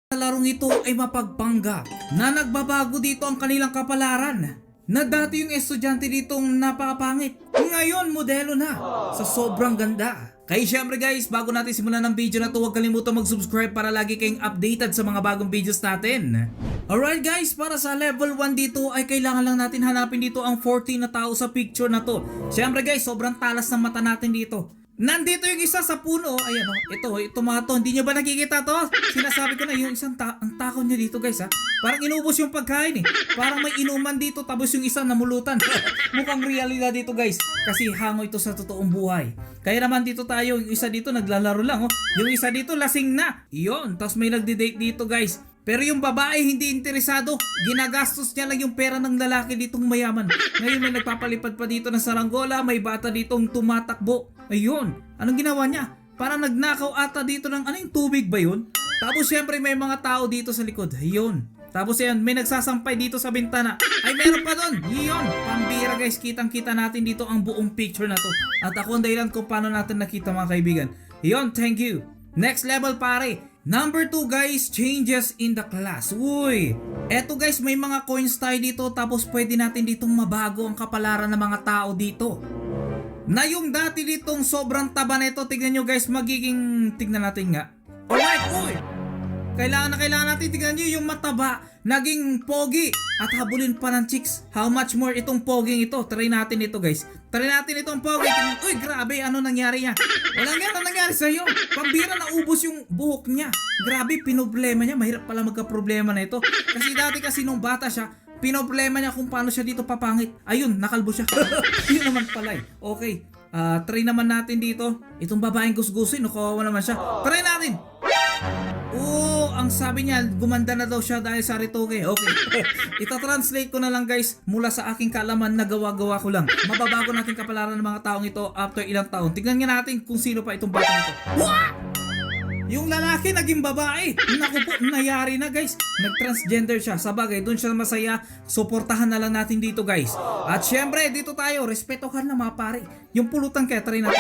Sa larong ito ay mapagpangga na nagbabago dito ang kanilang kapalaran na dati yung estudyante ditong napakapangit. Ngayon modelo na sa sobrang ganda. Kaya syempre guys, bago natin simulan ng video na to, huwag kalimutan mag-subscribe para lagi kayong updated sa mga bagong videos natin. Alright guys, para sa level 1 dito ay kailangan lang natin hanapin dito ang 14 na tao sa picture na to. Syempre guys, sobrang talas ng mata natin dito. Nandito yung isa sa puno. Ayan o, ito mga to. Hindi nyo ba nakikita to? Sinasabi ko na yung isang ang takaw niya dito guys ha. Parang inubos yung pagkain eh. Parang may inuman dito tapos yung isa namulutan. Mukhang realidad dito guys. Kasi hango ito sa totoong buhay. Kaya naman dito tayo, yung isa dito naglalaro lang oh. Yung isa dito lasing na. Iyon, tapos may nagde-date dito guys. Pero yung babae hindi interesado. Ginagastos niya lang yung pera ng lalaki ditong mayaman. Ngayon may nagpapalipad pa dito ng saranggola. May bata ditong tumatakbo. Ayun, anong ginawa niya? Parang nagnakaw ata dito ng ano yung tubig ba yun? Tapos syempre may mga tao dito sa likod. Ayun. Tapos yan, may nagsasampay dito sa bintana. Ay meron pa doon. Yun, pambira guys. Kitang kita natin dito ang buong picture na to. At ako ang dahilan kung paano natin nakita mga kaibigan. Yun, thank you. Next level pare. Number 2 guys, changes in the class. Uy, eto guys, may mga coins tayo dito. Tapos pwede natin ditong mabago ang kapalaran ng mga tao dito. Na yung dati ditong sobrang taba nito, tignan nyo guys, magiging, tignan natin nga. Alright, uy! Kailangan natin, tignan nyo yung mataba, naging pogi. At habulin pa ng chicks. How much more itong poging ito? Try natin ito guys. Try natin itong pogi. Uy, grabe, ano nangyari niya? Walang yan, ano nangyari sa'yo? Pambira na ubos yung buhok niya. Grabe, pinoblema niya. Mahirap pala magka-problema na ito. Kasi dati kasi nung bata siya, pinoblema niya kung paano siya dito papangit. Ayun, nakalbo siya. Yun naman pala eh. Okay, try naman natin dito. Itong babaeng gusgusin, kawawa naman siya. Try natin. Oo, ang sabi niya, gumanda na daw siya dahil sa retoke. Okay, ita-translate ko na lang guys mula sa aking kaalaman na gawa-gawa ko lang. Mababago natin kapalaran ng mga taong ito after ilang taon. Tignan nga natin kung sino pa itong batang ito. What? Yung lalaki naging babae. Naku po, nangyari na guys. Nag-transgender siya. Sabagay, doon siya masaya. Suportahan na lang natin dito guys. At syempre, dito tayo. Respetohan na mga pare. Yung pulutan kaya try natin.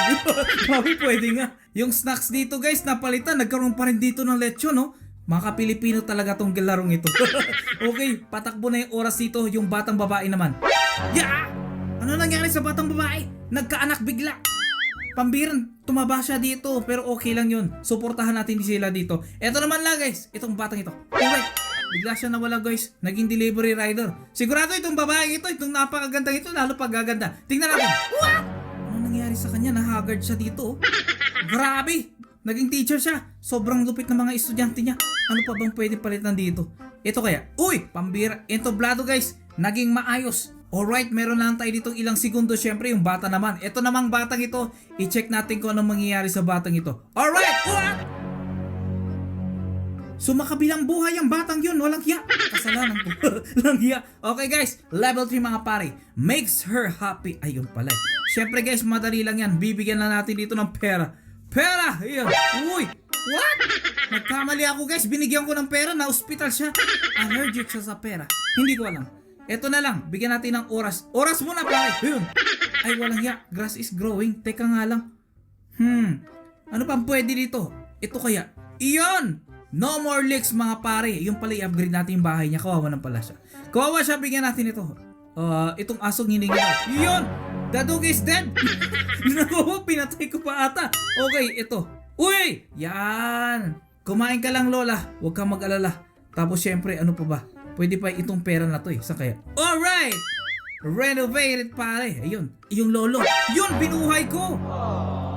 Mami, pwede nga. Yung snacks dito guys, napalitan. Nagkaroon pa rin dito ng lechon, no? Mga Pilipino talaga tong larong ito. Okay, patakbo na yung oras dito. Yung batang babae naman. Yeah! Ano nangyari sa batang babae? Nagkaanak bigla. Pambiran, tumaba siya dito pero okay lang yun. Suportahan natin sila dito. Eto naman lang guys, itong batang ito. Alright, bigla siya nawala guys. Naging delivery rider. Sigurado itong babae ito, itong napakagandang ito, lalo pag gaganda. Tingnan natin. What? Ano nangyari sa kanya? Nahagard siya dito. Grabe, naging teacher siya. Sobrang lupit ng mga estudyante niya. Ano pa bang pwede palitan dito? Ito kaya. Uy, pambira. Entablado guys, naging maayos. Alright, meron lang tayo ditong ilang segundo. Syempre yung bata naman. Ito namang batang ito, i-check natin kung anong mangyayari sa batang ito. Alright! What? Sumakabilang buhay ang batang yun. Walang hiya. Kasalanan ko. Walang hiya. Okay guys, level 3 mga pare. Makes her happy. Ayun pala. Syempre guys, madali lang yan. Bibigyan na natin dito ng pera. Pera! Ayun. Uy! What? Nagkamali ako guys. Binigyan ko ng pera. Na hospital siya. Allergic siya sa pera. Hindi ko alam. Eto na lang, bigyan natin ng oras. Oras muna pare. Ayun. Ay walang ya, grass is growing. Teka nga lang. Ano pang pwede dito? Ito kaya. Iyon! No more leaks mga pare. Yung pala i-upgrade natin yung bahay niya. Kawawa naman pala siya. Kawawa siya, bigyan natin ito. Itong asong hiningi. Iyon! The dog is dead! Naku, pinatay ko pa ata. Okay, ito. Uy! Yan! Kumain ka lang lola. Huwag kang mag-alala. Tapos syempre, ano pa ba? Pwede pa itong pera na to eh. Saan kaya? Alright! Renovated pare. Ayun. Yung lolo. Yun! Binuhay ko!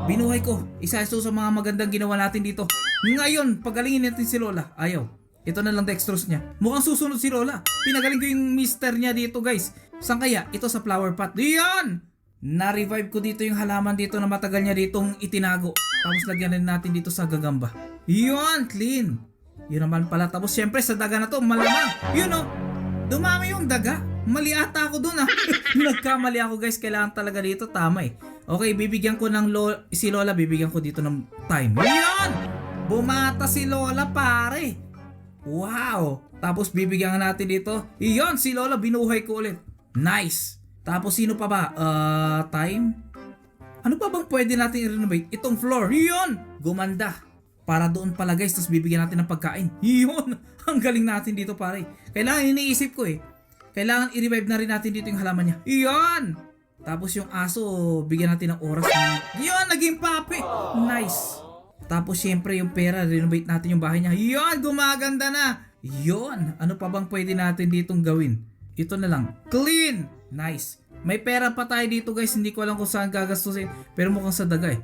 Binuhay ko. Isa ito sa mga magandang ginawa natin dito. Ngayon, pagalingin natin si lola. Ayaw. Ito na lang dextrose niya. Mukhang susunod si lola. Pinagaling ko yung mister niya dito guys. Saan kaya? Ito sa flower pot. Diyan! Na-revive ko dito yung halaman dito na matagal niya ditong itinago. Tapos lagyan rin natin dito sa gagamba. Yun! Clean! Yun naman pala. Tapos syempre sa daga na to, malamang. Yun o, dumami yung daga. Mali ata ako dun ah. Nagkamali ako guys. Kailangan talaga dito. Tama eh. Okay, bibigyan ko ng si Lola. Bibigyan ko dito ng time. Yun! Bumata si Lola pare. Wow! Tapos bibigyan natin dito. Yun, si Lola binuhay ko ulit. Nice! Tapos sino pa ba? Time? Ano pa bang pwede natin i-renovate? Itong floor. Yun! Gumanda. Para doon pala guys, tapos bibigyan natin ng pagkain. Yun! Ang galing natin dito pare. Kailangan iniisip ko eh. Kailangan i-revive na rin natin dito yung halaman niya. Iyon! Tapos yung aso, bigyan natin ng oras. Yun! Naging papi! Nice! Tapos syempre yung pera, renovate natin yung bahay niya. Yun! Gumaganda na! Yun! Ano pa bang pwede natin ditong gawin? Ito na lang. Clean! Nice! May pera pa tayo dito guys. Hindi ko alam kung saan gagastusin. Pero mukhang sa daga eh.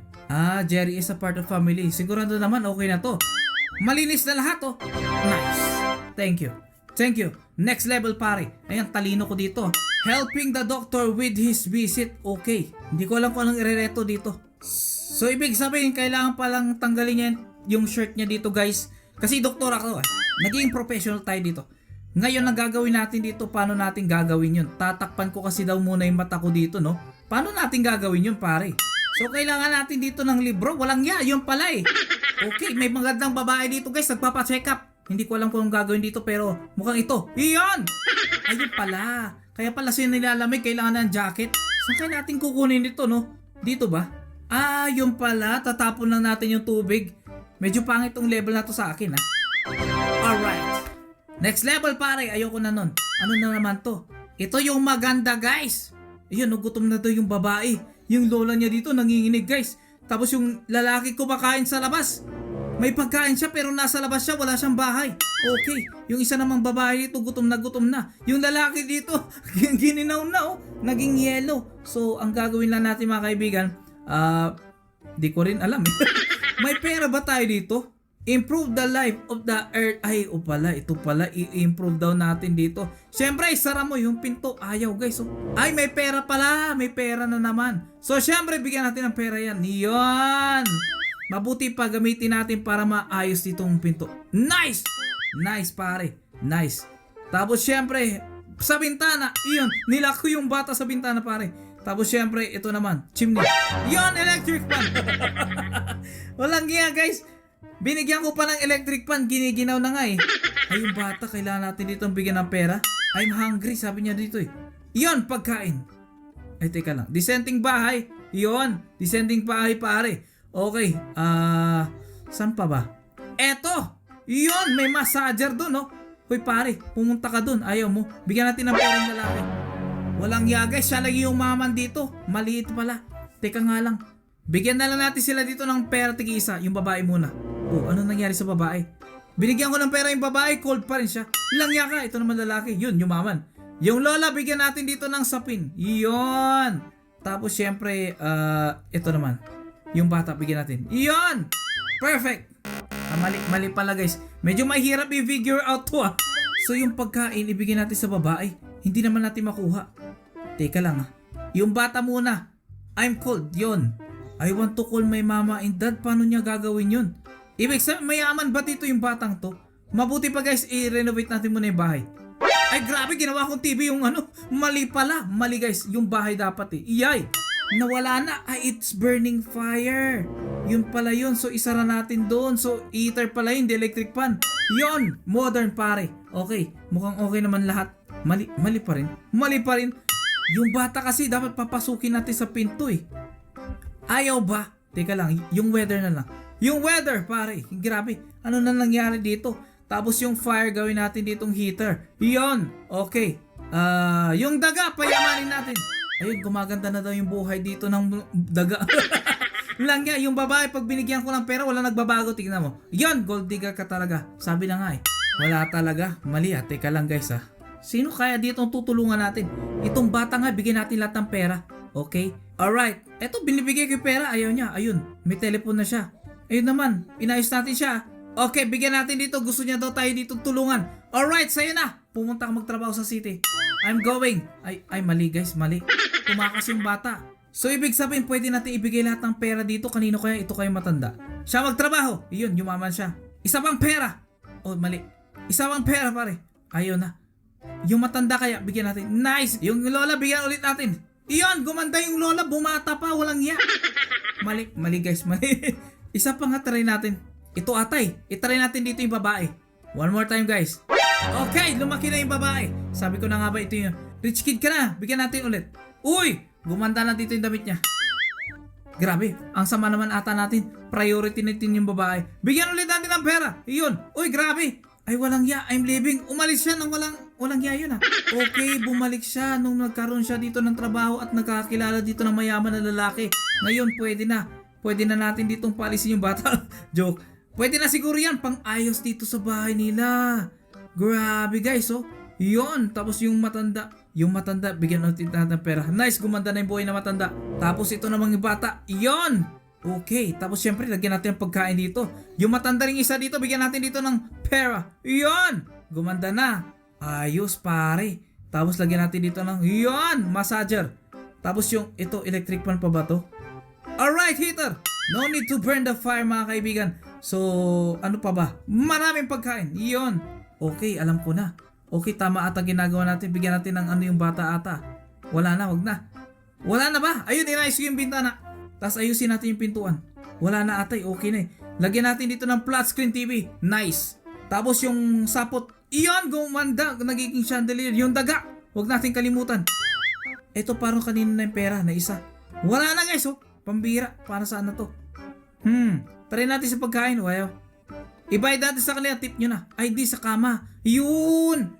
Jerry is a part of family. Sigurado naman okay na to. Malinis na lahat oh. Nice. Thank you. Thank you. Next level pare. Ayan, talino ko dito. Helping the doctor with his visit. Okay. Hindi ko alam kung anong irereto dito. So ibig sabihin, kailangan palang tanggalin niya yung shirt niya dito guys. Kasi doktor ako eh. Naging professional tayo dito. Ngayon ang gagawin natin dito, paano natin gagawin yun? Tatakpan ko kasi daw muna yung mata ko dito no. Paano natin gagawin yun pare? So kailangan natin dito ng libro. Walang yun pala eh. Okay, may magandang babae dito guys, nagpapa-check up. Hindi ko alam kung anong gagawin dito pero mukhang ito. Iyon! Ayun pala. Kaya pala siya nilalamig, kailangan ng jacket. Saan kaya natin kukunin dito no? Dito ba? Yun pala. Tatapon lang natin yung tubig. Medyo pangit tong level na to sa akin ha. Alright. Next level pare, ayoko na nun. Ano na naman to? Ito yung maganda guys. Ayun, nagutom na to yung babae. Yung lola niya dito nanginginig guys. Tapos yung lalaki kumakain sa labas. May pagkain siya pero nasa labas siya, wala siyang bahay. Okay, yung isa namang babae dito gutom na. Yung lalaki dito gininaw na oh, naging yellow. So ang gagawin lang natin mga kaibigan, di ko rin alam. May pera ba tayo dito? Improve the life of the earth. Ay, pala. Ito pala. I-improve daw natin dito. Siyempre, isara mo yung pinto. Ayaw, guys. Oh. Ay, may pera pala. May pera na naman. So, siyempre, bigyan natin ng pera yan. Yan. Mabuti pa gamitin natin para maayos ditong pinto. Nice! Nice, pare. Nice. Tapos, siyempre, sa bintana. Iyon. Nilak ko yung bata sa bintana, pare. Tapos, siyempre, ito naman. Chimney. Yon, electric fan. Walang giya, guys. Binigyan ko pa ng electric fan, giniginaw na nga eh. Ay, yung bata, kailangan natin dito bigyan ng pera. I'm hungry, sabi niya dito eh. Iyon, pagkain. Ay, teka lang. Dissenting bahay. Iyon, dissenting bahay pare. Okay, saan pa ba? Eto! Iyon, may massager dun oh. Hoy pare, pumunta ka dun. Ayaw mo. Bigyan natin ng pera ng lalaki. Walang yagay, siya lagi yung maman dito. Maliit pala. Teka nga lang. Bigyan na lang natin sila dito ng pera tig-isa. Yung babae muna. Oh, ano nangyari sa babae? Binigyan ko ng pera yung babae, cold pa rin siya. Langya ka, ito naman lalaki. Yun, yumaman. Yung lola, bigyan natin dito ng sapin. Yun. Tapos syempre, ito naman. Yung bata, bigyan natin. Yun. Perfect. Mali pala guys. Medyo mahirap i-figure out to ah. So yung pagkain, ibigyan natin sa babae. Hindi naman natin makuha. Teka lang ah. Yung bata muna. I'm cold. Yun. I want to call my mama and dad. Paano niya gagawin yun? Ibig sabihin, mayaman ba dito yung batang to? Mabuti pa guys, i-renovate natin muna yung bahay. Ay grabe, ginawa kong TV yung ano. Mali pala. Mali guys, yung bahay dapat eh. Iyay, nawala na. Ay, it's burning fire. Yun pala yun. So isara natin doon. So heater pala yun, the electric fan. Yun, modern pare. Okay, mukhang okay naman lahat. Mali pa rin. Mali pa rin. Yung bata kasi dapat papasukin natin sa pinto eh. Ayaw ba? Teka lang, yung weather na lang. Yung weather, pare. Grabe. Ano na nangyari dito? Tapos yung fire, gawin natin ditong heater. Yun. Okay. Yung daga, payamanin natin. Ayun, gumaganda na daw yung buhay dito ng daga. Lang nga, yung babae, pag binigyan ko ng pera, wala nagbabago. Tingnan mo. Yun, gold digger ka talaga. Sabi na nga eh. Wala talaga. Mali ah. Teka lang guys ah. Sino kaya dito ang tutulungan natin? Itong bata nga, bigyan natin lahat ng pera. Okay? Alright. Eto, binibigay ko yung pera. Ayaw niya. Ayun. May telepon na siya. Ayun naman. Inayos natin siya. Okay, bigyan natin dito. Gusto niya daw tayo dito tulungan. Alright, sa'yo na. Pumunta ka magtrabaho sa city. I'm going. Ay, mali guys. Mali. Tumakas yung bata. So, ibig sabihin, pwede natin ibigay lahat ng pera dito. Kanino kaya? Ito kayo matanda. Siya magtrabaho. Iyon, yumaman siya. Isa pang pera. Oh, mali. Isa pang pera, pare. Ayun na. Yung matanda kaya, bigyan natin. Nice. Yung lola, bigyan ulit natin. Iyon, gumanda yung lola. Bumata pa. Walang iya. Mali guys. Mali. Isa pa nga, try natin. Ito atay. Itry natin dito yung babae. One more time guys. Okay, lumaki na yung babae. Sabi ko na nga ba ito yung rich kid ka na. Bigyan natin ulit. Uy, gumanda na dito yung damit niya. Grabe, ang sama naman ata natin. Priority natin yung babae. Bigyan ulit natin ng pera. Yun. Uy, grabe. Ay, walang ya. I'm leaving. Umalis siya nang walang ya yun ah. Okay, bumalik siya nung nagkaroon siya dito ng trabaho at nagkakilala dito ng mayaman na lalaki. Ngayon, pwede na. Pwede na natin ditong paalisin yung bata. Joke. Pwede na siguro yan. Pang-ayos dito sa bahay nila. Grabe guys, oh. Yun. Tapos yung matanda, bigyan natin ng pera. Nice, gumanda na yung buhay na matanda. Tapos ito namang yung bata. Yun. Okay, tapos syempre lagyan natin ng pagkain dito. Yung matanda ring isa dito, bigyan natin dito ng pera. Yun. Gumanda na. Ayos pare. Tapos lagyan natin dito ng, yun, massager. Tapos yung, ito, electric fan pa ba to? Alright, heater. No need to burn the fire mga kaibigan. So, ano pa ba? Maraming pagkain. Yun. Okay, alam ko na. Okay, tama ata ginagawa natin. Bigyan natin ng ano yung bata ata. Wala na, wag na. Wala na ba? Ayun, inayos ko yung bintana. Tapos ayusin natin yung pintuan. Wala na ata, okay na eh. Lagyan natin dito ng flat screen TV. Nice. Tapos yung sapot. Iyon, gumanda. Nagiging chandelier. Yung daga. Wag natin kalimutan. Ito parang kanina na yung pera na isa. Wala na guys, oh. Pambira. Para saan na to? Try natin sa pagkain. Wow. Ibayad natin sa kanila, tip nyo na. Ay di, sa kama. Yun!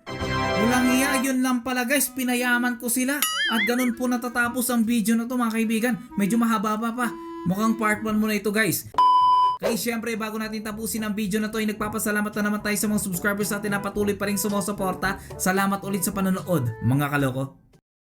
Walang iya, yun lang pala guys. Pinayaman ko sila. At ganun po natatapos ang video na to mga kaibigan. Medyo mahaba pa. Mukhang part 1 muna ito guys. Kaya syempre bago natin tapusin ang video na to ay nagpapasalamat na naman tayo sa mga subscribers natin na patuloy pa rin sumusuporta. Salamat ulit sa panonood mga kaloko.